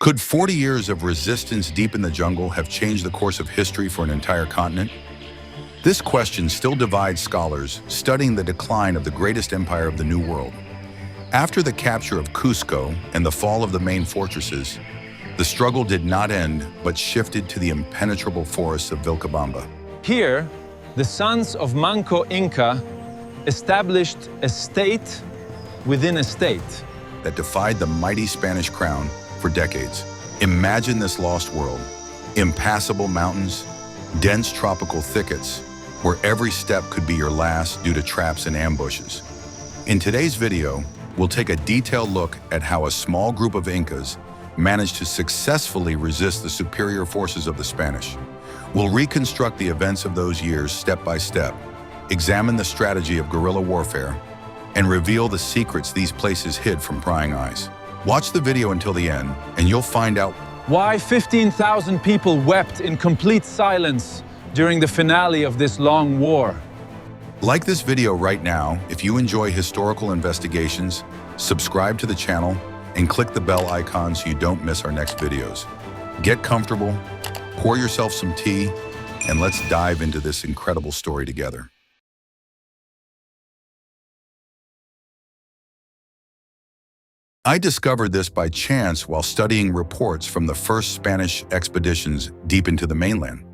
Could 40 years of resistance deep in the jungle have changed the course of history for an entire continent? This question still divides scholars studying the decline of the greatest empire of the New World. After the capture of Cusco and the fall of the main fortresses, the struggle did not end but shifted to the impenetrable forests of Vilcabamba. Here, the sons of Manco Inca established a state within a state That defied the mighty Spanish crown for decades. Imagine this lost world. Impassable mountains, dense tropical thickets, where every step could be your last due to traps and ambushes. In today's video, we'll take a detailed look at how a small group of Incas managed to successfully resist the superior forces of the Spanish. We'll reconstruct the events of those years step by step, examine the strategy of guerrilla warfare, and reveal the secrets these places hid from prying eyes. Watch the video until the end, and you'll find out why 15,000 people wept in complete silence during the finale of this long war. Like this video right now if you enjoy historical investigations, subscribe to the channel, and click the bell icon so you don't miss our next videos. Get comfortable, pour yourself some tea, and let's dive into this incredible story together. I discovered this by chance while studying reports from the first Spanish expeditions deep into the mainland.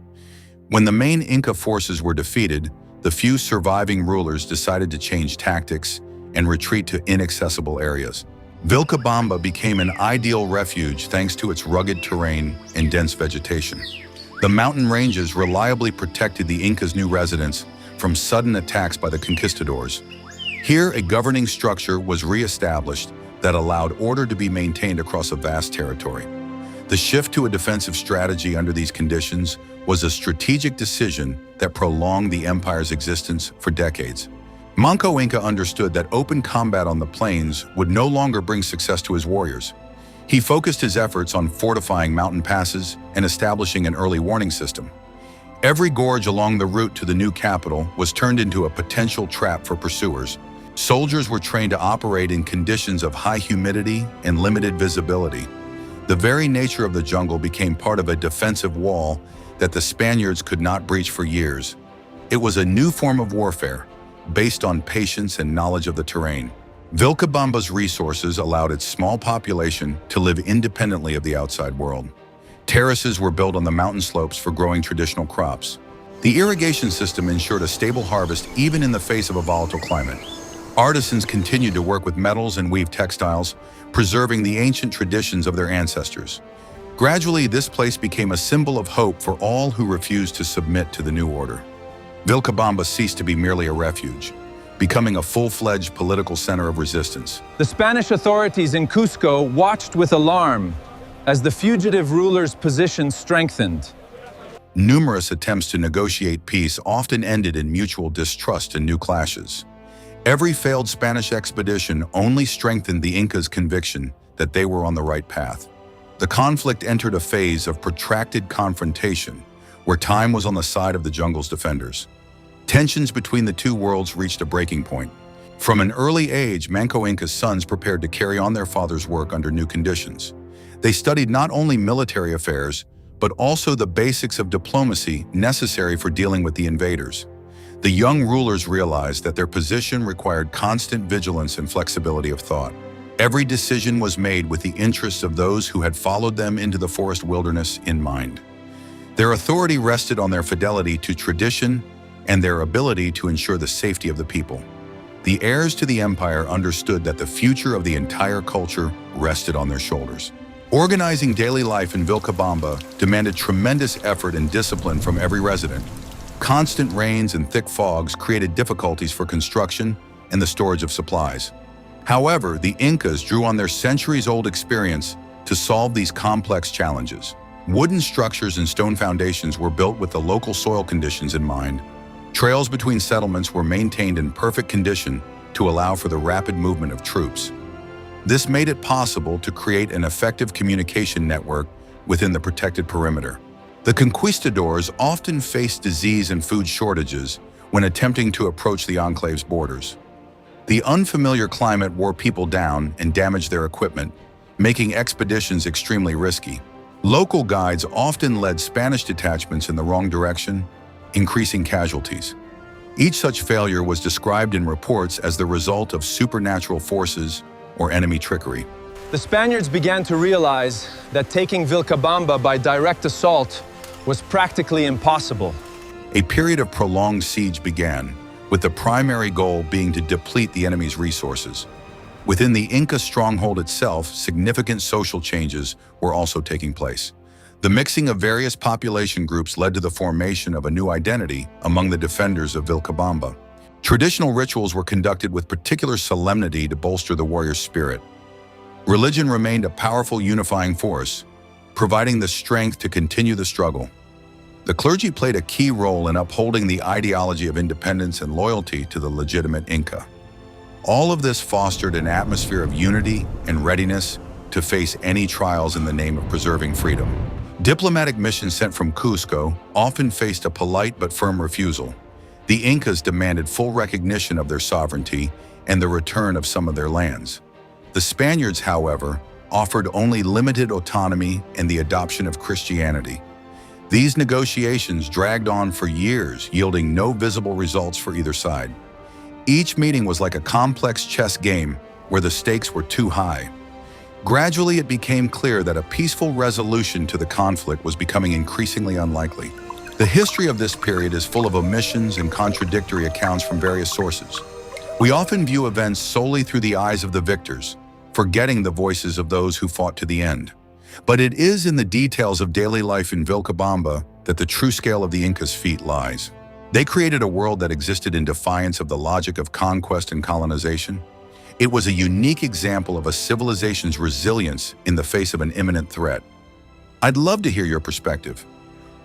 When the main Inca forces were defeated, the few surviving rulers decided to change tactics and retreat to inaccessible areas. Vilcabamba became an ideal refuge thanks to its rugged terrain and dense vegetation. The mountain ranges reliably protected the Incas' new residents from sudden attacks by the conquistadors. Here, a governing structure was re-established that allowed order to be maintained across a vast territory. The shift to a defensive strategy under these conditions was a strategic decision that prolonged the empire's existence for decades. Manco Inca understood that open combat on the plains would no longer bring success to his warriors. He focused his efforts on fortifying mountain passes and establishing an early warning system. Every gorge along the route to the new capital was turned into a potential trap for pursuers. Soldiers were trained to operate in conditions of high humidity and limited visibility. The very nature of the jungle became part of a defensive wall that the Spaniards could not breach for years. It was a new form of warfare, based on patience and knowledge of the terrain. Vilcabamba's resources allowed its small population to live independently of the outside world. Terraces were built on the mountain slopes for growing traditional crops. The irrigation system ensured a stable harvest even in the face of a volatile climate. Artisans continued to work with metals and weave textiles, preserving the ancient traditions of their ancestors. Gradually, this place became a symbol of hope for all who refused to submit to the new order. Vilcabamba ceased to be merely a refuge, becoming a full-fledged political center of resistance. The Spanish authorities in Cusco watched with alarm as the fugitive ruler's position strengthened. Numerous attempts to negotiate peace often ended in mutual distrust and new clashes. Every failed Spanish expedition only strengthened the Incas' conviction that they were on the right path. The conflict entered a phase of protracted confrontation, where time was on the side of the jungle's defenders. Tensions between the two worlds reached a breaking point. From an early age, Manco Inca's sons prepared to carry on their father's work under new conditions. They studied not only military affairs, but also the basics of diplomacy necessary for dealing with the invaders. The young rulers realized that their position required constant vigilance and flexibility of thought. Every decision was made with the interests of those who had followed them into the forest wilderness in mind. Their authority rested on their fidelity to tradition and their ability to ensure the safety of the people. The heirs to the empire understood that the future of the entire culture rested on their shoulders. Organizing daily life in Vilcabamba demanded tremendous effort and discipline from every resident. Constant rains and thick fogs created difficulties for construction and the storage of supplies. However, the Incas drew on their centuries-old experience to solve these complex challenges. Wooden structures and stone foundations were built with the local soil conditions in mind. Trails between settlements were maintained in perfect condition to allow for the rapid movement of troops. This made it possible to create an effective communication network within the protected perimeter. The conquistadors often faced disease and food shortages when attempting to approach the enclave's borders. The unfamiliar climate wore people down and damaged their equipment, making expeditions extremely risky. Local guides often led Spanish detachments in the wrong direction, increasing casualties. Each such failure was described in reports as the result of supernatural forces or enemy trickery. The Spaniards began to realize that taking Vilcabamba by direct assault was practically impossible. A period of prolonged siege began, with the primary goal being to deplete the enemy's resources. Within the Inca stronghold itself, significant social changes were also taking place. The mixing of various population groups led to the formation of a new identity among the defenders of Vilcabamba. Traditional rituals were conducted with particular solemnity to bolster the warrior's spirit. Religion remained a powerful unifying force, providing the strength to continue the struggle. The clergy played a key role in upholding the ideology of independence and loyalty to the legitimate Inca. All of this fostered an atmosphere of unity and readiness to face any trials in the name of preserving freedom. Diplomatic missions sent from Cusco often faced a polite but firm refusal. The Incas demanded full recognition of their sovereignty and the return of some of their lands. The Spaniards, however, offered only limited autonomy and the adoption of Christianity. These negotiations dragged on for years, yielding no visible results for either side. Each meeting was like a complex chess game where the stakes were too high. Gradually, it became clear that a peaceful resolution to the conflict was becoming increasingly unlikely. The history of this period is full of omissions and contradictory accounts from various sources. We often view events solely through the eyes of the victors, forgetting the voices of those who fought to the end. But it is in the details of daily life in Vilcabamba that the true scale of the Incas' feat lies. They created a world that existed in defiance of the logic of conquest and colonization. It was a unique example of a civilization's resilience in the face of an imminent threat. I'd love to hear your perspective.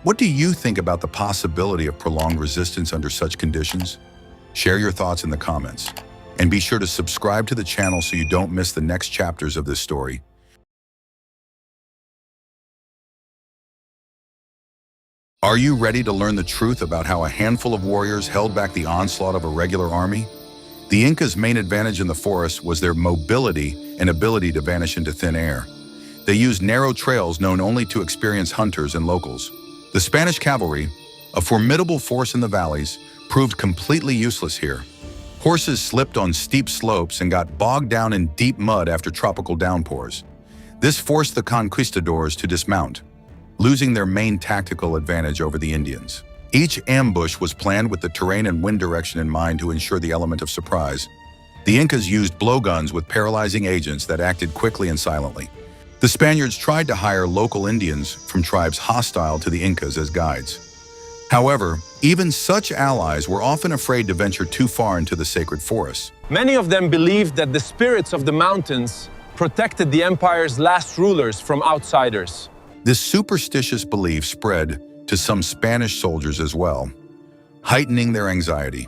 What do you think about the possibility of prolonged resistance under such conditions? Share your thoughts in the comments. And be sure to subscribe to the channel so you don't miss the next chapters of this story. Are you ready to learn the truth about how a handful of warriors held back the onslaught of a regular army? The Incas' main advantage in the forest was their mobility and ability to vanish into thin air. They used narrow trails known only to experienced hunters and locals. The Spanish cavalry, a formidable force in the valleys, proved completely useless here. Horses slipped on steep slopes and got bogged down in deep mud after tropical downpours. This forced the conquistadors to dismount, losing their main tactical advantage over the Indians. Each ambush was planned with the terrain and wind direction in mind to ensure the element of surprise. The Incas used blowguns with paralyzing agents that acted quickly and silently. The Spaniards tried to hire local Indians from tribes hostile to the Incas as guides. However, even such allies were often afraid to venture too far into the sacred forests. Many of them believed that the spirits of the mountains protected the empire's last rulers from outsiders. This superstitious belief spread to some Spanish soldiers as well, heightening their anxiety.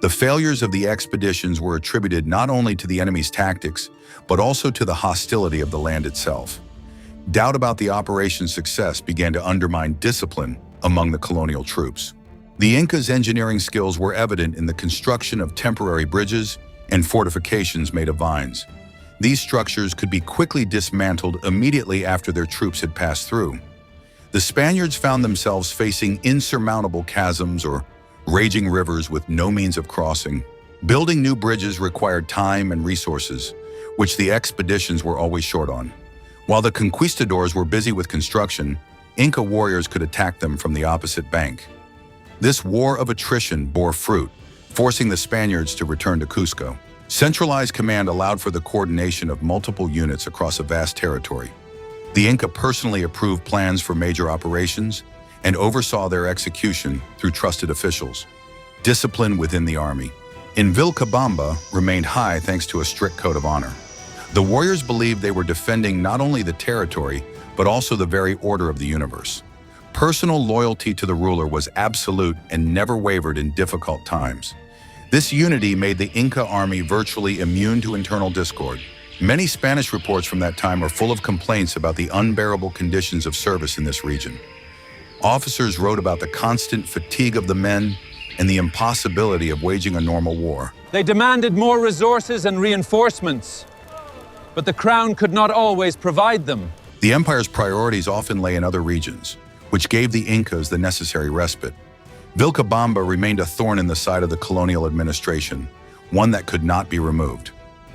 The failures of the expeditions were attributed not only to the enemy's tactics, but also to the hostility of the land itself. Doubt about the operation's success began to undermine discipline among the colonial troops. The Incas' engineering skills were evident in the construction of temporary bridges and fortifications made of vines. These structures could be quickly dismantled immediately after their troops had passed through. The Spaniards found themselves facing insurmountable chasms or raging rivers with no means of crossing. Building new bridges required time and resources, which the expeditions were always short on. While the conquistadors were busy with construction, Inca warriors could attack them from the opposite bank. This war of attrition bore fruit, forcing the Spaniards to return to Cusco. Centralized command allowed for the coordination of multiple units across a vast territory. The Inca personally approved plans for major operations and oversaw their execution through trusted officials. Discipline within the army in Vilcabamba remained high thanks to a strict code of honor. The warriors believed they were defending not only the territory, but also the very order of the universe. Personal loyalty to the ruler was absolute and never wavered in difficult times. This unity made the Inca army virtually immune to internal discord. Many Spanish reports from that time are full of complaints about the unbearable conditions of service in this region. Officers wrote about the constant fatigue of the men and the impossibility of waging a normal war. They demanded more resources and reinforcements. But the crown could not always provide them. The empire's priorities often lay in other regions, which gave the Incas the necessary respite. Vilcabamba remained a thorn in the side of the colonial administration, one that could not be removed.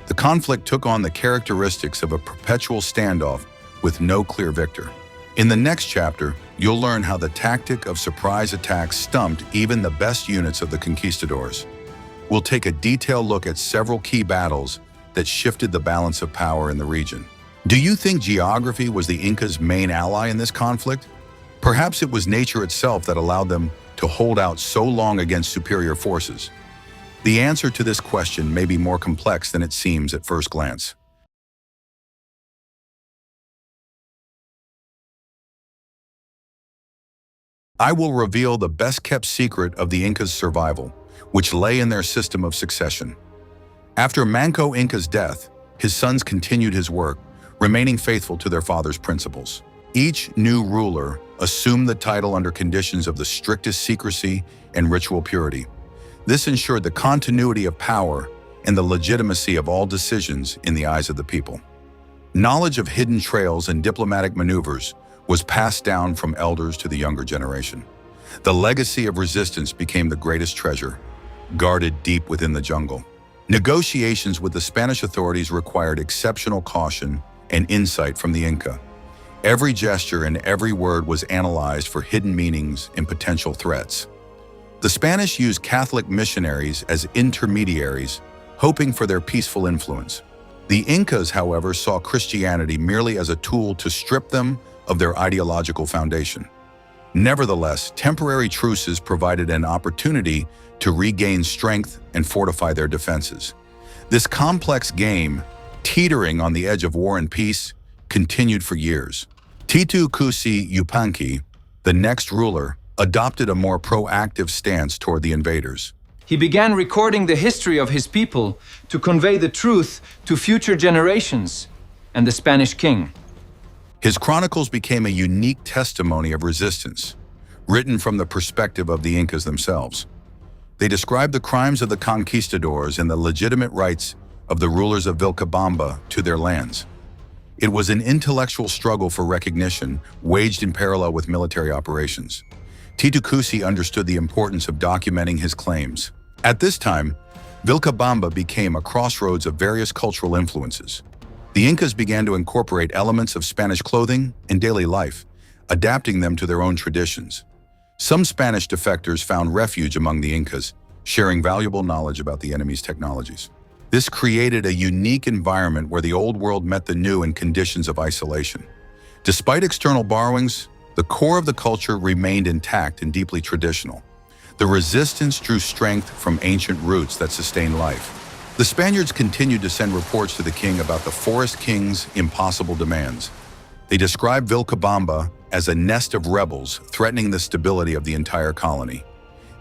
The conflict took on the characteristics of a perpetual standoff with no clear victor. In the next chapter, you'll learn how the tactic of surprise attacks stumped even the best units of the conquistadors. We'll take a detailed look at several key battles that shifted the balance of power in the region. Do you think geography was the Incas' main ally in this conflict? Perhaps it was nature itself that allowed them to hold out so long against superior forces. The answer to this question may be more complex than it seems at first glance. I will reveal the best-kept secret of the Incas' survival, which lay in their system of succession. After Manco Inca's death, his sons continued his work, remaining faithful to their father's principles. Each new ruler assumed the title under conditions of the strictest secrecy and ritual purity. This ensured the continuity of power and the legitimacy of all decisions in the eyes of the people. Knowledge of hidden trails and diplomatic maneuvers was passed down from elders to the younger generation. The legacy of resistance became the greatest treasure, guarded deep within the jungle. Negotiations with the Spanish authorities required exceptional caution and insight from the Inca. Every gesture and every word was analyzed for hidden meanings and potential threats. The Spanish used Catholic missionaries as intermediaries, hoping for their peaceful influence. The Incas, however, saw Christianity merely as a tool to strip them of their ideological foundation. Nevertheless, temporary truces provided an opportunity to regain strength and fortify their defenses. This complex game, teetering on the edge of war and peace, continued for years. Titu Cusi Yupanqui, the next ruler, adopted a more proactive stance toward the invaders. He began recording the history of his people to convey the truth to future generations and the Spanish king. His chronicles became a unique testimony of resistance, written from the perspective of the Incas themselves. They described the crimes of the conquistadors and the legitimate rights of the rulers of Vilcabamba to their lands. It was an intellectual struggle for recognition, waged in parallel with military operations. Titu Cusi understood the importance of documenting his claims. At this time, Vilcabamba became a crossroads of various cultural influences. The Incas began to incorporate elements of Spanish clothing and daily life, adapting them to their own traditions. Some Spanish defectors found refuge among the Incas, sharing valuable knowledge about the enemy's technologies. This created a unique environment where the old world met the new in conditions of isolation. Despite external borrowings, the core of the culture remained intact and deeply traditional. The resistance drew strength from ancient roots that sustained life. The Spaniards continued to send reports to the king about the Forest King's impossible demands. They described Vilcabamba as a nest of rebels threatening the stability of the entire colony.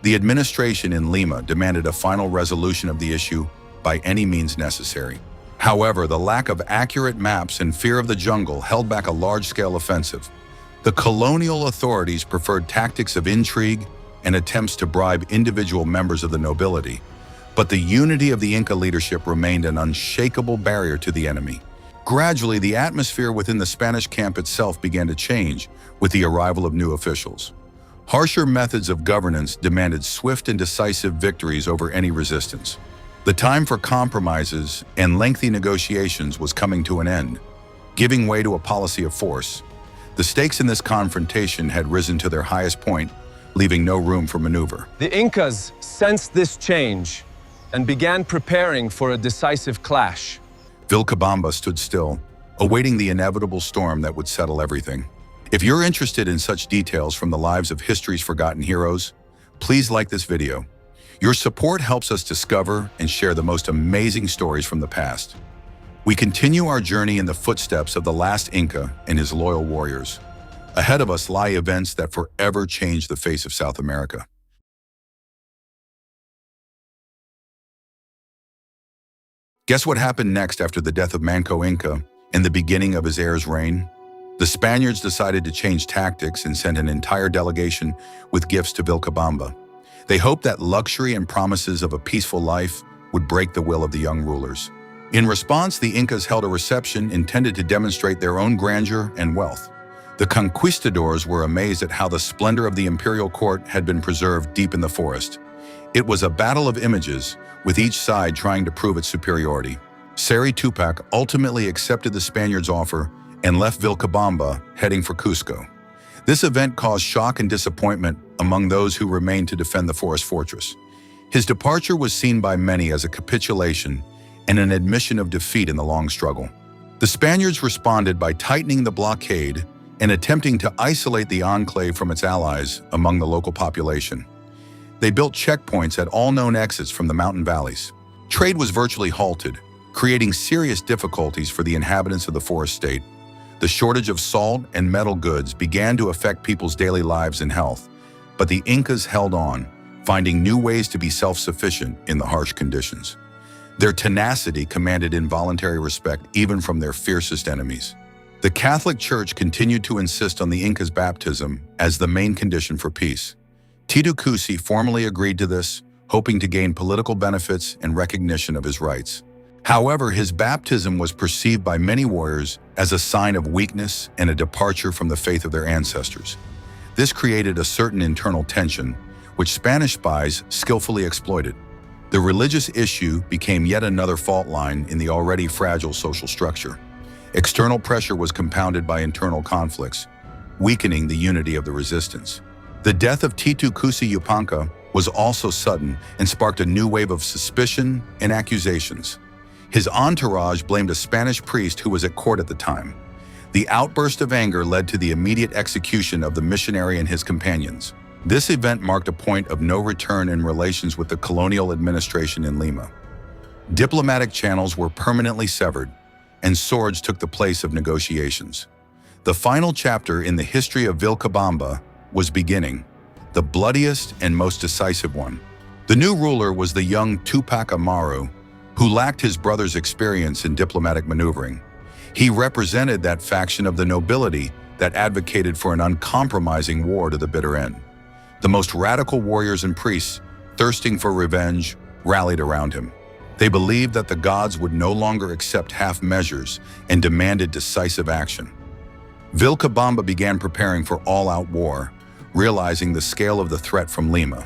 The administration in Lima demanded a final resolution of the issue by any means necessary. However, the lack of accurate maps and fear of the jungle held back a large-scale offensive. The colonial authorities preferred tactics of intrigue and attempts to bribe individual members of the nobility, but the unity of the Inca leadership remained an unshakable barrier to the enemy. Gradually, the atmosphere within the Spanish camp itself began to change with the arrival of new officials. Harsher methods of governance demanded swift and decisive victories over any resistance. The time for compromises and lengthy negotiations was coming to an end, giving way to a policy of force. The stakes in this confrontation had risen to their highest point, leaving no room for maneuver. The Incas sensed this change and began preparing for a decisive clash. Vilcabamba stood still, awaiting the inevitable storm that would settle everything. If you're interested in such details from the lives of history's forgotten heroes, please like this video. Your support helps us discover and share the most amazing stories from the past. We continue our journey in the footsteps of the last Inca and his loyal warriors. Ahead of us lie events that forever changed the face of South America. Guess what happened next after the death of Manco Inca and the beginning of his heir's reign? The Spaniards decided to change tactics and sent an entire delegation with gifts to Vilcabamba. They hoped that luxury and promises of a peaceful life would break the will of the young rulers. In response, the Incas held a reception intended to demonstrate their own grandeur and wealth. The conquistadors were amazed at how the splendor of the imperial court had been preserved deep in the forest. It was a battle of images, with each side trying to prove its superiority. Seri Tupac ultimately accepted the Spaniards' offer and left Vilcabamba, heading for Cusco. This event caused shock and disappointment among those who remained to defend the forest fortress. His departure was seen by many as a capitulation and an admission of defeat in the long struggle. The Spaniards responded by tightening the blockade and attempting to isolate the enclave from its allies among the local population. They built checkpoints at all known exits from the mountain valleys. Trade was virtually halted, creating serious difficulties for the inhabitants of the forest state. The shortage of salt and metal goods began to affect people's daily lives and health, but the Incas held on, finding new ways to be self-sufficient in the harsh conditions. Their tenacity commanded involuntary respect even from their fiercest enemies. The Catholic Church continued to insist on the Incas' baptism as the main condition for peace. Titu Cusi formally agreed to this, hoping to gain political benefits and recognition of his rights. However, his baptism was perceived by many warriors as a sign of weakness and a departure from the faith of their ancestors. This created a certain internal tension, which Spanish spies skillfully exploited. The religious issue became yet another fault line in the already fragile social structure. External pressure was compounded by internal conflicts, weakening the unity of the resistance. The death of Titu Cusi Yupanqui was also sudden and sparked a new wave of suspicion and accusations. His entourage blamed a Spanish priest who was at court at the time. The outburst of anger led to the immediate execution of the missionary and his companions. This event marked a point of no return in relations with the colonial administration in Lima. Diplomatic channels were permanently severed, and swords took the place of negotiations. The final chapter in the history of Vilcabamba was beginning, the bloodiest and most decisive one. The new ruler was the young Tupac Amaru, who lacked his brother's experience in diplomatic maneuvering. He represented that faction of the nobility that advocated for an uncompromising war to the bitter end. The most radical warriors and priests, thirsting for revenge, rallied around him. They believed that the gods would no longer accept half measures and demanded decisive action. Vilcabamba began preparing for all-out war, realizing the scale of the threat from Lima.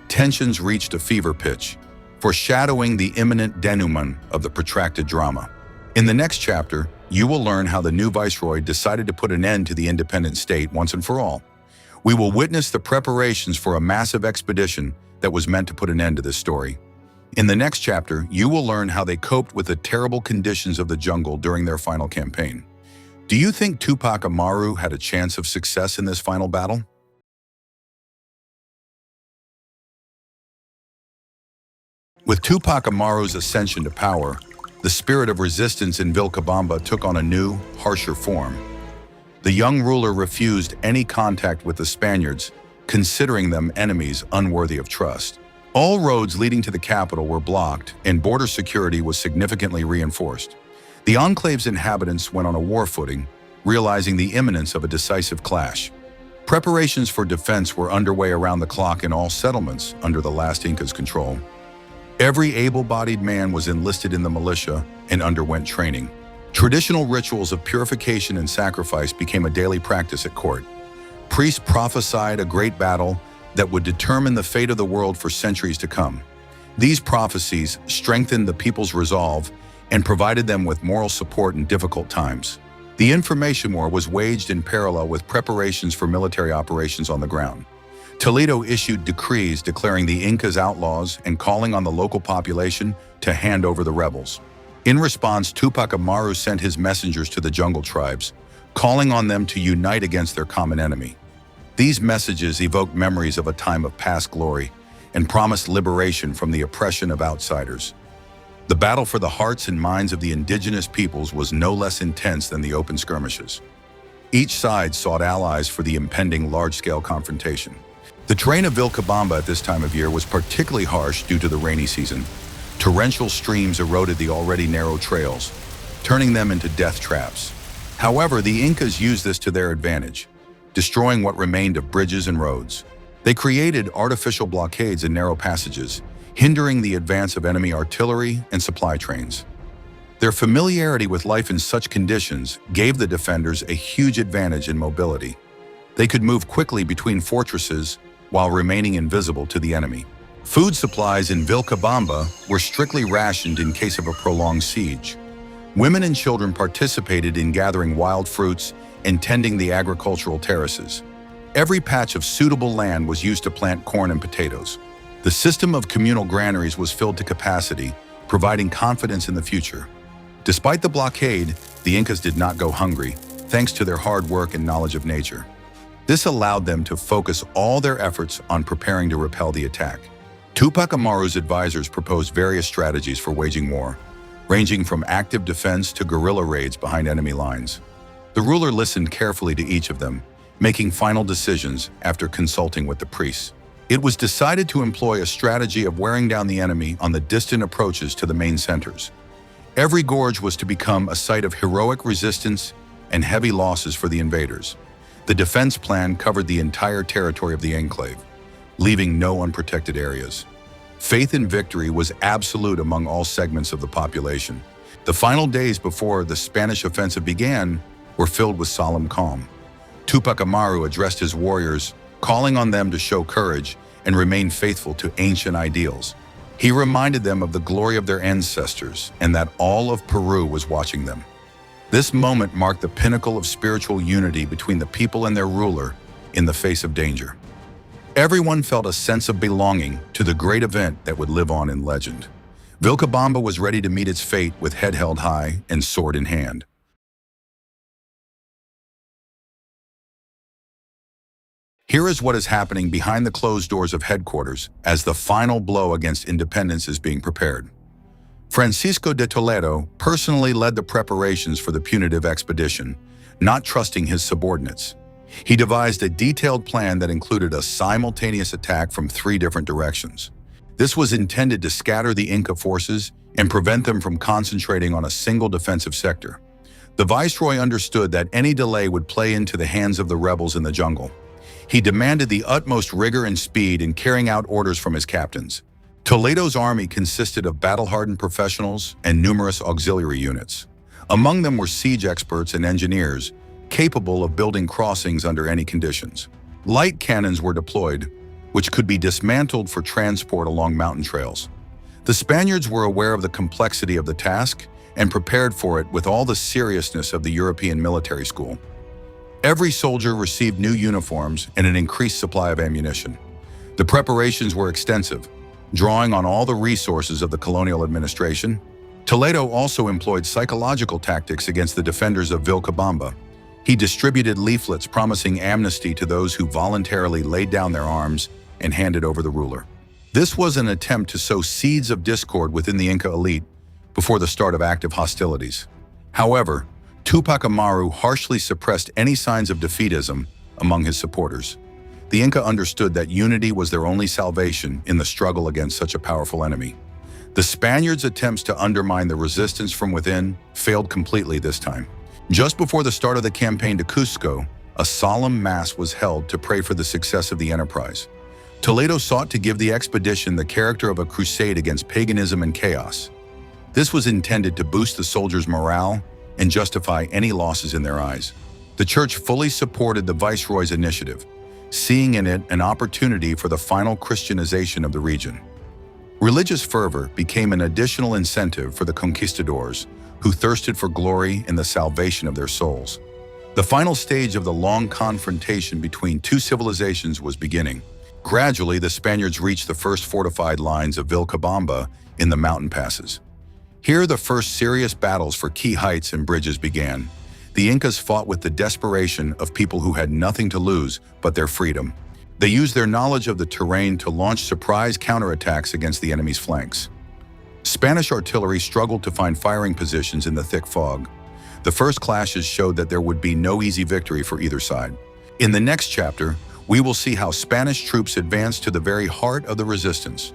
Tensions reached a fever pitch, foreshadowing the imminent denouement of the protracted drama. In the next chapter, you will learn how the new viceroy decided to put an end to the independent state once and for all. We will witness the preparations for a massive expedition that was meant to put an end to this story. In the next chapter, you will learn how they coped with the terrible conditions of the jungle during their final campaign. Do you think Tupac Amaru had a chance of success in this final battle? With Tupac Amaru's ascension to power, the spirit of resistance in Vilcabamba took on a new, harsher form. The young ruler refused any contact with the Spaniards, considering them enemies unworthy of trust. All roads leading to the capital were blocked, and border security was significantly reinforced. The enclave's inhabitants went on a war footing, realizing the imminence of a decisive clash. Preparations for defense were underway around the clock in all settlements under the Last Inca's control. Every able-bodied man was enlisted in the militia and underwent training. Traditional rituals of purification and sacrifice became a daily practice at court. Priests prophesied a great battle that would determine the fate of the world for centuries to come. These prophecies strengthened the people's resolve and provided them with moral support in difficult times. The information war was waged in parallel with preparations for military operations on the ground. Toledo issued decrees declaring the Incas outlaws and calling on the local population to hand over the rebels. In response, Tupac Amaru sent his messengers to the jungle tribes, calling on them to unite against their common enemy. These messages evoked memories of a time of past glory and promised liberation from the oppression of outsiders. The battle for the hearts and minds of the indigenous peoples was no less intense than the open skirmishes. Each side sought allies for the impending large-scale confrontation. The terrain of Vilcabamba at this time of year was particularly harsh due to the rainy season. Torrential streams eroded the already narrow trails, turning them into death traps. However, the Incas used this to their advantage, destroying what remained of bridges and roads. They created artificial blockades and narrow passages, hindering the advance of enemy artillery and supply trains. Their familiarity with life in such conditions gave the defenders a huge advantage in mobility. They could move quickly between fortresses while remaining invisible to the enemy. Food supplies in Vilcabamba were strictly rationed in case of a prolonged siege. Women and children participated in gathering wild fruits and tending the agricultural terraces. Every patch of suitable land was used to plant corn and potatoes. The system of communal granaries was filled to capacity, providing confidence in the future. Despite the blockade, the Incas did not go hungry, thanks to their hard work and knowledge of nature. This allowed them to focus all their efforts on preparing to repel the attack. Tupac Amaru's advisors proposed various strategies for waging war, ranging from active defense to guerrilla raids behind enemy lines. The ruler listened carefully to each of them, making final decisions after consulting with the priests. It was decided to employ a strategy of wearing down the enemy on the distant approaches to the main centers. Every gorge was to become a site of heroic resistance and heavy losses for the invaders. The defense plan covered the entire territory of the enclave, leaving no unprotected areas. Faith in victory was absolute among all segments of the population. The final days before the Spanish offensive began were filled with solemn calm. Tupac Amaru addressed his warriors, calling on them to show courage and remain faithful to ancient ideals. He reminded them of the glory of their ancestors and that all of Peru was watching them. This moment marked the pinnacle of spiritual unity between the people and their ruler in the face of danger. Everyone felt a sense of belonging to the great event that would live on in legend. Vilcabamba was ready to meet its fate with head held high and sword in hand. Here is what is happening behind the closed doors of headquarters as the final blow against independence is being prepared. Francisco de Toledo personally led the preparations for the punitive expedition, not trusting his subordinates. He devised a detailed plan that included a simultaneous attack from 3 different directions. This was intended to scatter the Inca forces and prevent them from concentrating on a single defensive sector. The viceroy understood that any delay would play into the hands of the rebels in the jungle. He demanded the utmost rigor and speed in carrying out orders from his captains. Toledo's army consisted of battle-hardened professionals and numerous auxiliary units. Among them were siege experts and engineers, capable of building crossings under any conditions. Light cannons were deployed, which could be dismantled for transport along mountain trails. The Spaniards were aware of the complexity of the task and prepared for it with all the seriousness of the European military school. Every soldier received new uniforms and an increased supply of ammunition. The preparations were extensive, drawing on all the resources of the colonial administration. Toledo also employed psychological tactics against the defenders of Vilcabamba. He distributed leaflets promising amnesty to those who voluntarily laid down their arms and handed over the ruler. This was an attempt to sow seeds of discord within the Inca elite before the start of active hostilities. However, Tupac Amaru harshly suppressed any signs of defeatism among his supporters. The Inca understood that unity was their only salvation in the struggle against such a powerful enemy. The Spaniards' attempts to undermine the resistance from within failed completely this time. Just before the start of the campaign to Cusco, a solemn mass was held to pray for the success of the enterprise. Toledo sought to give the expedition the character of a crusade against paganism and chaos. This was intended to boost the soldiers' morale and justify any losses in their eyes. The church fully supported the viceroy's initiative, seeing in it an opportunity for the final Christianization of the region. Religious fervor became an additional incentive for the conquistadors, who thirsted for glory and the salvation of their souls. The final stage of the long confrontation between 2 civilizations was beginning. Gradually, the Spaniards reached the first fortified lines of Vilcabamba in the mountain passes. Here, the first serious battles for key heights and bridges began. The Incas fought with the desperation of people who had nothing to lose but their freedom. They used their knowledge of the terrain to launch surprise counterattacks against the enemy's flanks. Spanish artillery struggled to find firing positions in the thick fog. The first clashes showed that there would be no easy victory for either side. In the next chapter, we will see how Spanish troops advanced to the very heart of the resistance.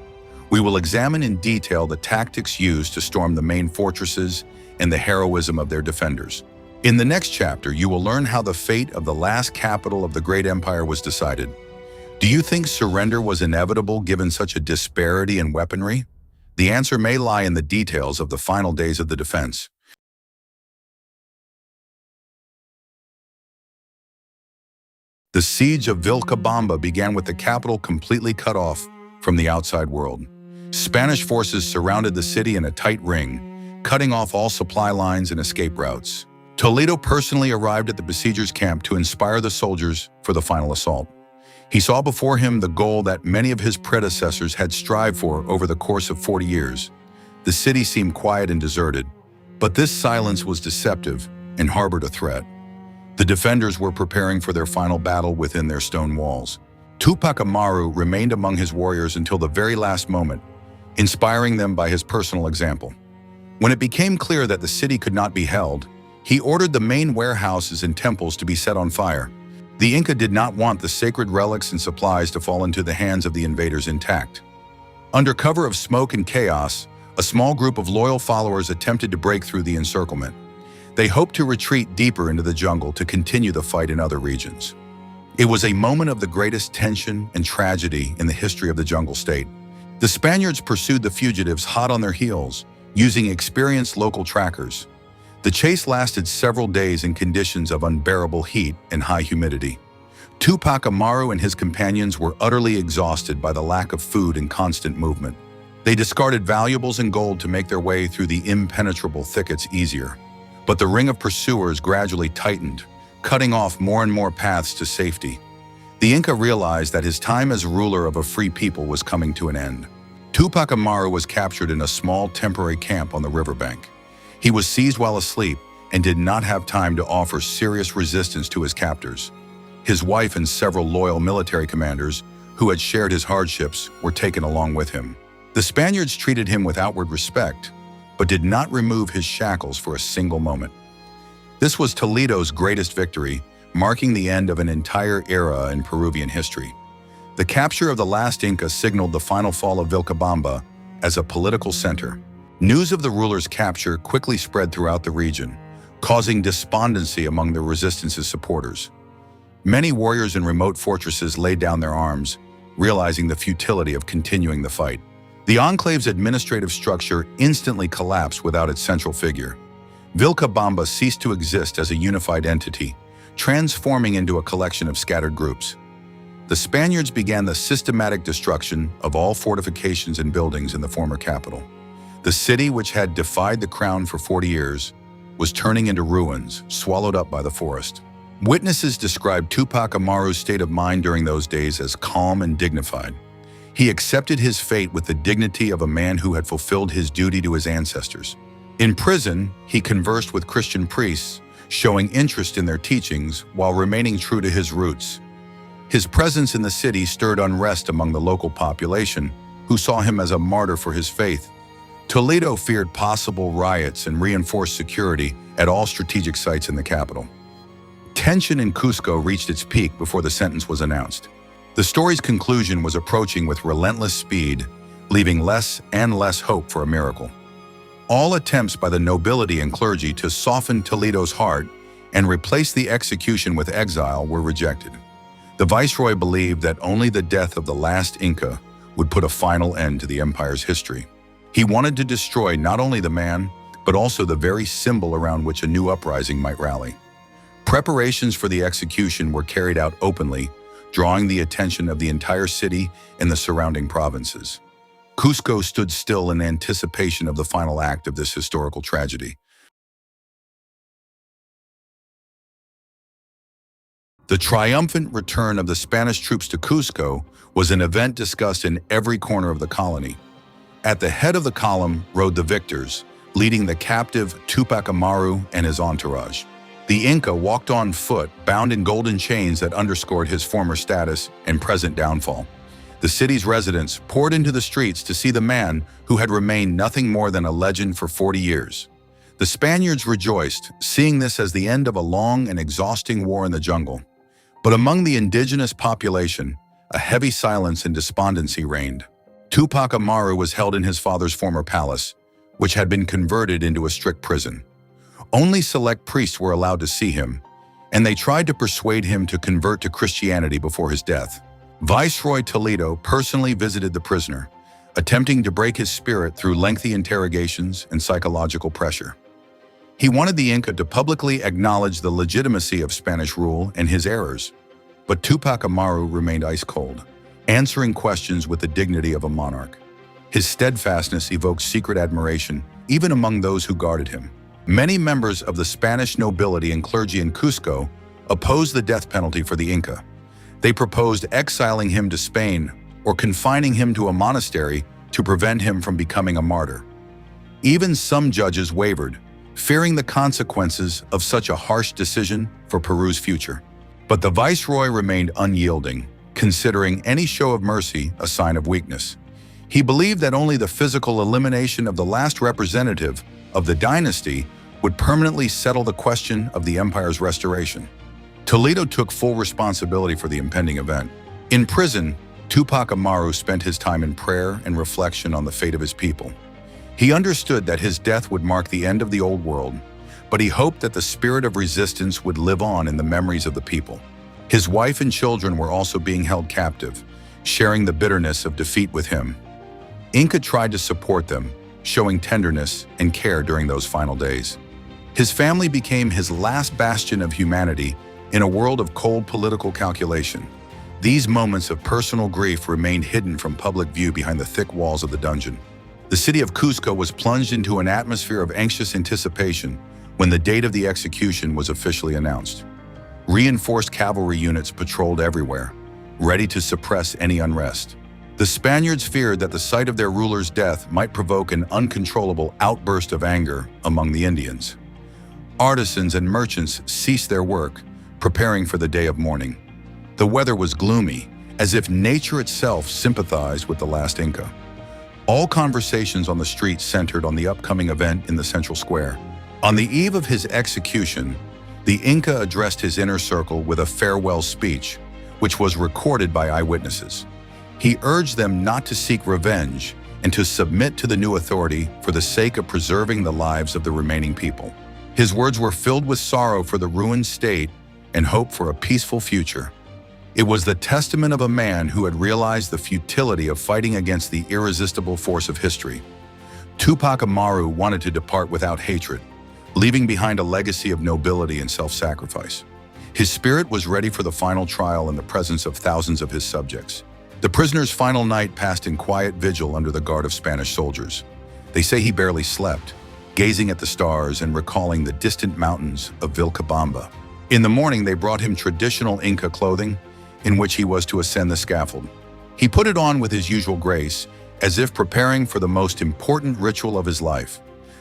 We will examine in detail the tactics used to storm the main fortresses and the heroism of their defenders. In the next chapter, you will learn how the fate of the last capital of the great empire was decided. Do you think surrender was inevitable given such a disparity in weaponry? The answer may lie in the details of the final days of the defense. The siege of Vilcabamba began with the capital completely cut off from the outside world. Spanish forces surrounded the city in a tight ring, cutting off all supply lines and escape routes. Toledo personally arrived at the besiegers' camp to inspire the soldiers for the final assault. He saw before him the goal that many of his predecessors had strived for over the course of 40 years. The city seemed quiet and deserted, but this silence was deceptive and harbored a threat. The defenders were preparing for their final battle within their stone walls. Tupac Amaru remained among his warriors until the very last moment, inspiring them by his personal example. When it became clear that the city could not be held, he ordered the main warehouses and temples to be set on fire. The Inca did not want the sacred relics and supplies to fall into the hands of the invaders intact. Under cover of smoke and chaos, a small group of loyal followers attempted to break through the encirclement. They hoped to retreat deeper into the jungle to continue the fight in other regions. It was a moment of the greatest tension and tragedy in the history of the jungle state. The Spaniards pursued the fugitives hot on their heels, using experienced local trackers. The chase lasted several days in conditions of unbearable heat and high humidity. Tupac Amaru and his companions were utterly exhausted by the lack of food and constant movement. They discarded valuables and gold to make their way through the impenetrable thickets easier. But the ring of pursuers gradually tightened, cutting off more and more paths to safety. The Inca realized that his time as ruler of a free people was coming to an end. Tupac Amaru was captured in a small temporary camp on the riverbank. He was seized while asleep and did not have time to offer serious resistance to his captors. His wife and several loyal military commanders who had shared his hardships were taken along with him. The Spaniards treated him with outward respect, but did not remove his shackles for a single moment. This was Toledo's greatest victory, marking the end of an entire era in Peruvian history. The capture of the last Inca signaled the final fall of Vilcabamba as a political center. News of the ruler's capture quickly spread throughout the region, causing despondency among the resistance's supporters. Many warriors in remote fortresses laid down their arms, realizing the futility of continuing the fight. The enclave's administrative structure instantly collapsed without its central figure. Vilcabamba ceased to exist as a unified entity, transforming into a collection of scattered groups. The Spaniards began the systematic destruction of all fortifications and buildings in the former capital. The city, which had defied the crown for 40 years, was turning into ruins, swallowed up by the forest. Witnesses described Tupac Amaru's state of mind during those days as calm and dignified. He accepted his fate with the dignity of a man who had fulfilled his duty to his ancestors. In prison, he conversed with Christian priests, showing interest in their teachings while remaining true to his roots. His presence in the city stirred unrest among the local population, who saw him as a martyr for his faith. Toledo feared possible riots and reinforced security at all strategic sites in the capital. Tension in Cusco reached its peak before the sentence was announced. The story's conclusion was approaching with relentless speed, leaving less and less hope for a miracle. All attempts by the nobility and clergy to soften Toledo's heart and replace the execution with exile were rejected. The viceroy believed that only the death of the last Inca would put a final end to the empire's history. He wanted to destroy not only the man, but also the very symbol around which a new uprising might rally. Preparations for the execution were carried out openly, drawing the attention of the entire city and the surrounding provinces. Cusco stood still in anticipation of the final act of this historical tragedy. The triumphant return of the Spanish troops to Cusco was an event discussed in every corner of the colony. At the head of the column rode the victors, leading the captive Tupac Amaru and his entourage. The Inca walked on foot, bound in golden chains that underscored his former status and present downfall. The city's residents poured into the streets to see the man who had remained nothing more than a legend for 40 years. The Spaniards rejoiced, seeing this as the end of a long and exhausting war in the jungle. But among the indigenous population, a heavy silence and despondency reigned. Tupac Amaru was held in his father's former palace, which had been converted into a strict prison. Only select priests were allowed to see him, and they tried to persuade him to convert to Christianity before his death. Viceroy Toledo personally visited the prisoner, attempting to break his spirit through lengthy interrogations and psychological pressure. He wanted the Inca to publicly acknowledge the legitimacy of Spanish rule and his errors, but Tupac Amaru remained ice-cold, answering questions with the dignity of a monarch. His steadfastness evoked secret admiration, even among those who guarded him. Many members of the Spanish nobility and clergy in Cusco opposed the death penalty for the Inca. They proposed exiling him to Spain or confining him to a monastery to prevent him from becoming a martyr. Even some judges wavered, fearing the consequences of such a harsh decision for Peru's future. But the viceroy remained unyielding, considering any show of mercy a sign of weakness. He believed that only the physical elimination of the last representative of the dynasty would permanently settle the question of the empire's restoration. Toledo took full responsibility for the impending event. In prison, Tupac Amaru spent his time in prayer and reflection on the fate of his people. He understood that his death would mark the end of the old world, but he hoped that the spirit of resistance would live on in the memories of the people. His wife and children were also being held captive, sharing the bitterness of defeat with him. Inca tried to support them, showing tenderness and care during those final days. His family became his last bastion of humanity in a world of cold political calculation. These moments of personal grief remained hidden from public view behind the thick walls of the dungeon. The city of Cusco was plunged into an atmosphere of anxious anticipation when the date of the execution was officially announced. Reinforced cavalry units patrolled everywhere, ready to suppress any unrest. The Spaniards feared that the sight of their ruler's death might provoke an uncontrollable outburst of anger among the Indians. Artisans and merchants ceased their work, preparing for the day of mourning. The weather was gloomy, as if nature itself sympathized with the last Inca. All conversations on the street centered on the upcoming event in the central square. On the eve of his execution, the Inca addressed his inner circle with a farewell speech, which was recorded by eyewitnesses. He urged them not to seek revenge and to submit to the new authority for the sake of preserving the lives of the remaining people. His words were filled with sorrow for the ruined state and hope for a peaceful future. It was the testament of a man who had realized the futility of fighting against the irresistible force of history. Tupac Amaru wanted to depart without hatred, leaving behind a legacy of nobility and self-sacrifice. His spirit was ready for the final trial in the presence of thousands of his subjects. The prisoner's final night passed in quiet vigil under the guard of Spanish soldiers. They say he barely slept, gazing at the stars and recalling the distant mountains of Vilcabamba. In the morning, they brought him traditional Inca clothing, in which he was to ascend the scaffold. He put it on with his usual grace, as if preparing for the most important ritual of his life.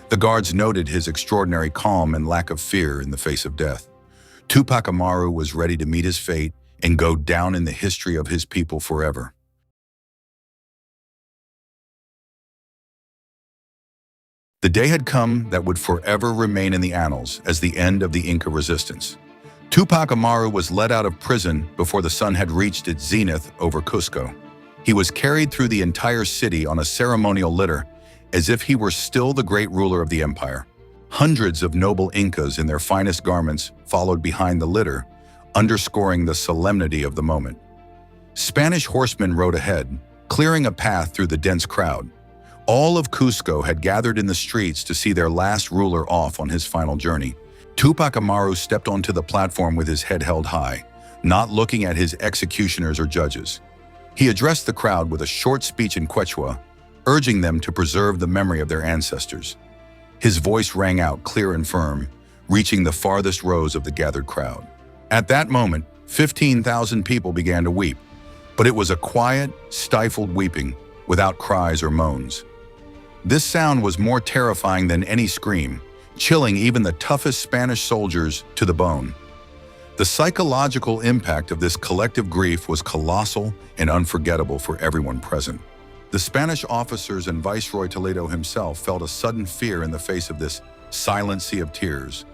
The guards noted his extraordinary calm and lack of fear in the face of death. Tupac Amaru was ready to meet his fate and go down in the history of his people forever. The day had come that would forever remain in the annals as the end of the Inca resistance. Tupac Amaru was let out of prison before the sun had reached its zenith over Cusco. He was carried through the entire city on a ceremonial litter, as if he were still the great ruler of the empire. Hundreds of noble Incas in their finest garments followed behind the litter, underscoring the solemnity of the moment. Spanish horsemen rode ahead, clearing a path through the dense crowd. All of Cusco had gathered in the streets to see their last ruler off on his final journey. Tupac Amaru stepped onto the platform with his head held high, not looking at his executioners or judges. He addressed the crowd with a short speech in Quechua, urging them to preserve the memory of their ancestors. His voice rang out clear and firm, reaching the farthest rows of the gathered crowd. At that moment, 15,000 people began to weep, but it was a quiet, stifled weeping, without cries or moans. This sound was more terrifying than any scream, chilling even the toughest Spanish soldiers to the bone. The psychological impact of this collective grief was colossal and unforgettable for everyone present. The Spanish officers and Viceroy Toledo himself felt a sudden fear in the face of this silent sea of tears.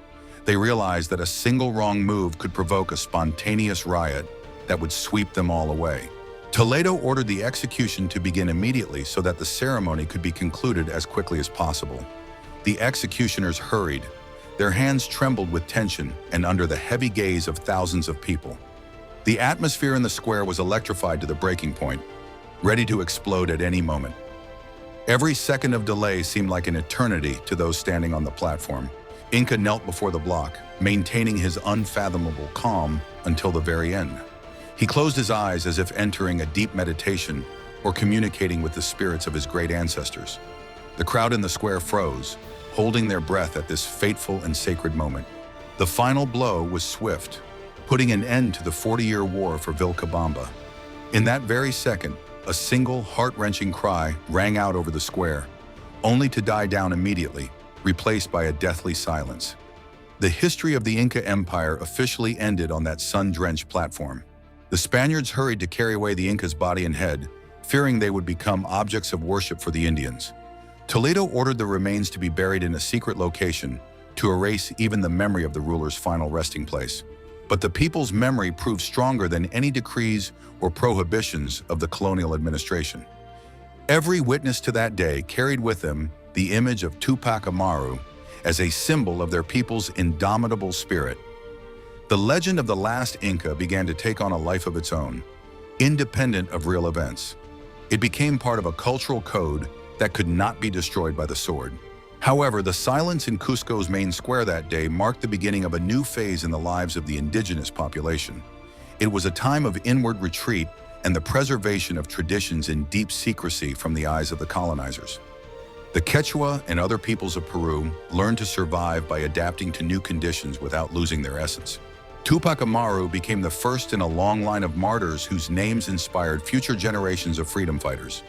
They realized that a single wrong move could provoke a spontaneous riot that would sweep them all away. Toledo ordered the execution to begin immediately so that the ceremony could be concluded as quickly as possible. The executioners hurried. Their hands trembled with tension and under the heavy gaze of thousands of people. The atmosphere in the square was electrified to the breaking point, ready to explode at any moment. Every second of delay seemed like an eternity to those standing on the platform. Inca knelt before the block, maintaining his unfathomable calm until the very end. He closed his eyes as if entering a deep meditation or communicating with the spirits of his great ancestors. The crowd in the square froze, holding their breath at this fateful and sacred moment. The final blow was swift, putting an end to the 40-year war for Vilcabamba. In that very second, a single heart-wrenching cry rang out over the square, only to die down immediately, replaced by a deathly silence. The history of the Inca Empire officially ended on that sun-drenched platform. The Spaniards hurried to carry away the Inca's body and head, fearing they would become objects of worship for the Indians. Toledo ordered the remains to be buried in a secret location to erase even the memory of the ruler's final resting place. But the people's memory proved stronger than any decrees or prohibitions of the colonial administration. Every witness to that day carried with them the image of Tupac Amaru as a symbol of their people's indomitable spirit. The legend of the last Inca began to take on a life of its own, independent of real events. It became part of a cultural code that could not be destroyed by the sword. However, the silence in Cusco's main square that day marked the beginning of a new phase in the lives of the indigenous population. It was a time of inward retreat and the preservation of traditions in deep secrecy from the eyes of the colonizers. The Quechua and other peoples of Peru learned to survive by adapting to new conditions without losing their essence. Tupac Amaru became the first in a long line of martyrs whose names inspired future generations of freedom fighters.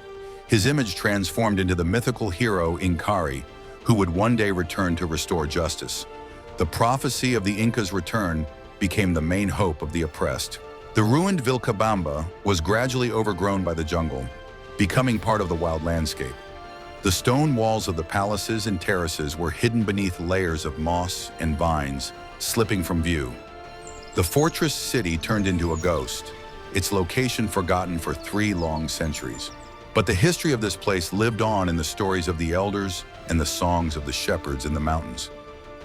His image transformed into the mythical hero Inkari, who would one day return to restore justice. The prophecy of the Inca's return became the main hope of the oppressed. The ruined Vilcabamba was gradually overgrown by the jungle, becoming part of the wild landscape. The stone walls of the palaces and terraces were hidden beneath layers of moss and vines, slipping from view. The fortress city turned into a ghost, its location forgotten for 3 long centuries. But the history of this place lived on in the stories of the elders and the songs of the shepherds in the mountains.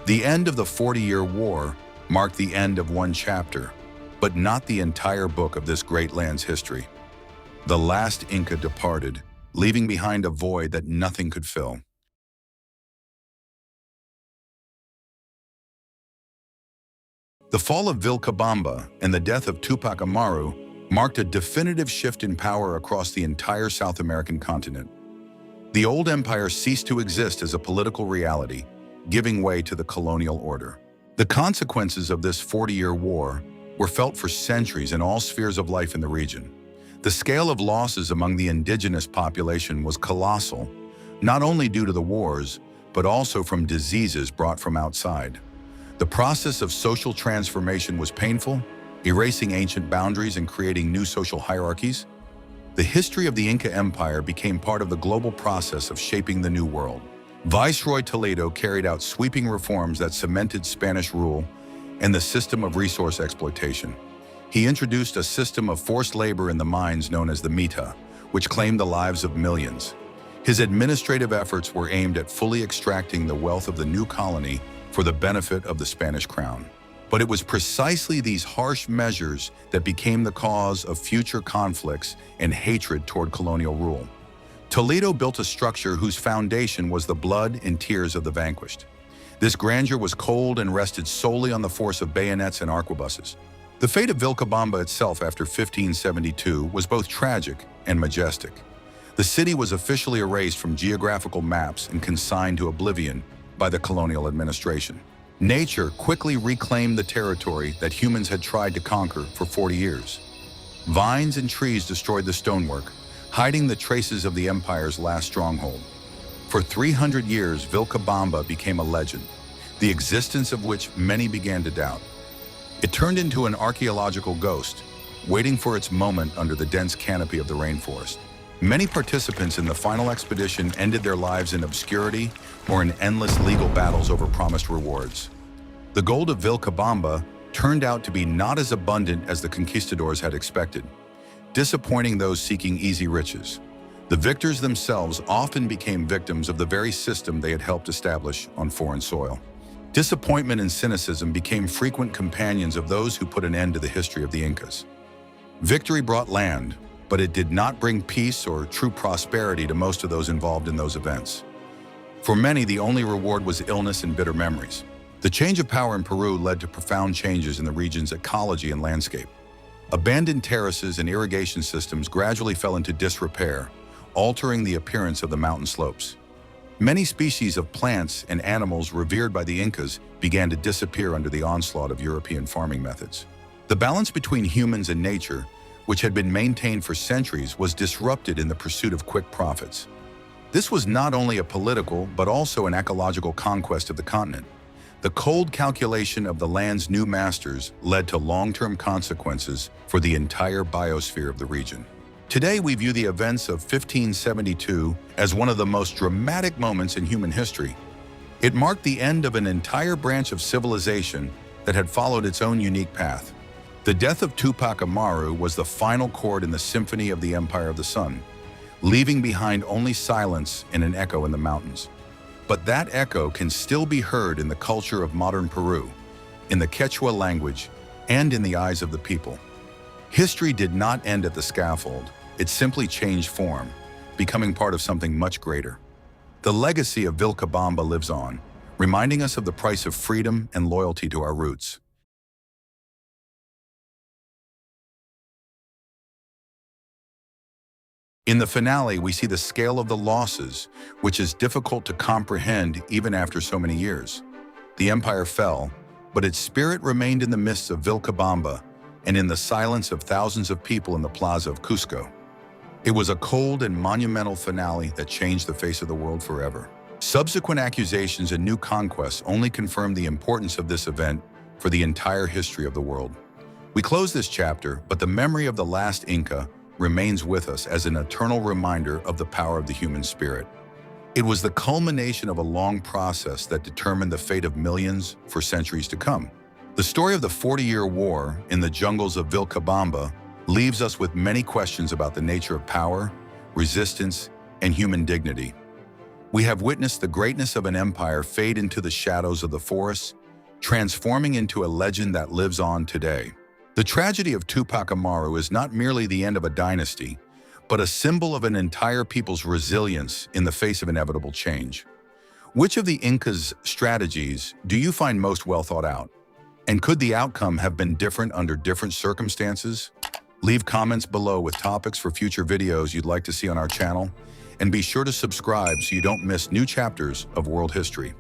The end of the 40-year war marked the end of one chapter, but not the entire book of this great land's history. The last Inca departed, leaving behind a void that nothing could fill. The fall of Vilcabamba and the death of Tupac Amaru marked a definitive shift in power across the entire South American continent. The old empire ceased to exist as a political reality, giving way to the colonial order. The consequences of this 40-year war were felt for centuries in all spheres of life in the region. The scale of losses among the indigenous population was colossal, not only due to the wars, but also from diseases brought from outside. The process of social transformation was painful, erasing ancient boundaries and creating new social hierarchies. The history of the Inca Empire became part of the global process of shaping the New World. Viceroy Toledo carried out sweeping reforms that cemented Spanish rule and the system of resource exploitation. He introduced a system of forced labor in the mines known as the mita, which claimed the lives of millions. His administrative efforts were aimed at fully extracting the wealth of the new colony for the benefit of the Spanish crown. But it was precisely these harsh measures that became the cause of future conflicts and hatred toward colonial rule. Toledo built a structure whose foundation was the blood and tears of the vanquished. This grandeur was cold and rested solely on the force of bayonets and arquebuses. The fate of Vilcabamba itself after 1572 was both tragic and majestic. The city was officially erased from geographical maps and consigned to oblivion by the colonial administration. Nature quickly reclaimed the territory that humans had tried to conquer for 40 years. Vines and trees destroyed the stonework, hiding the traces of the empire's last stronghold. For 300 years, Vilcabamba became a legend, the existence of which many began to doubt. It turned into an archaeological ghost, waiting for its moment under the dense canopy of the rainforest. Many participants in the final expedition ended their lives in obscurity or in endless legal battles over promised rewards. The gold of Vilcabamba turned out to be not as abundant as the conquistadors had expected, disappointing those seeking easy riches. The victors themselves often became victims of the very system they had helped establish on foreign soil. Disappointment and cynicism became frequent companions of those who put an end to the history of the Incas. Victory brought land, but it did not bring peace or true prosperity to most of those involved in those events. For many, the only reward was illness and bitter memories. The change of power in Peru led to profound changes in the region's ecology and landscape. Abandoned terraces and irrigation systems gradually fell into disrepair, altering the appearance of the mountain slopes. Many species of plants and animals revered by the Incas began to disappear under the onslaught of European farming methods. The balance between humans and nature, which had been maintained for centuries, was disrupted in the pursuit of quick profits. This was not only a political, but also an ecological conquest of the continent. The cold calculation of the land's new masters led to long-term consequences for the entire biosphere of the region. Today, we view the events of 1572 as one of the most dramatic moments in human history. It marked the end of an entire branch of civilization that had followed its own unique path. The death of Tupac Amaru was the final chord in the symphony of the Empire of the Sun, leaving behind only silence and an echo in the mountains. But that echo can still be heard in the culture of modern Peru, in the Quechua language, and in the eyes of the people. History did not end at the scaffold. It simply changed form, becoming part of something much greater. The legacy of Vilcabamba lives on, reminding us of the price of freedom and loyalty to our roots. In the finale, we see the scale of the losses, which is difficult to comprehend even after so many years. The empire fell, but its spirit remained in the midst of Vilcabamba and in the silence of thousands of people in the plaza of Cusco. It was a cold and monumental finale that changed the face of the world forever. Subsequent accusations and new conquests only confirmed the importance of this event for the entire history of the world. We close this chapter, but the memory of the last Inca remains with us as an eternal reminder of the power of the human spirit. It was the culmination of a long process that determined the fate of millions for centuries to come. The story of the 40-year war in the jungles of Vilcabamba leaves us with many questions about the nature of power, resistance, and human dignity. We have witnessed the greatness of an empire fade into the shadows of the forests, transforming into a legend that lives on today. The tragedy of Tupac Amaru is not merely the end of a dynasty, but a symbol of an entire people's resilience in the face of inevitable change. Which of the Incas' strategies do you find most well thought out? And could the outcome have been different under different circumstances? Leave comments below with topics for future videos you'd like to see on our channel, and be sure to subscribe so you don't miss new chapters of world history.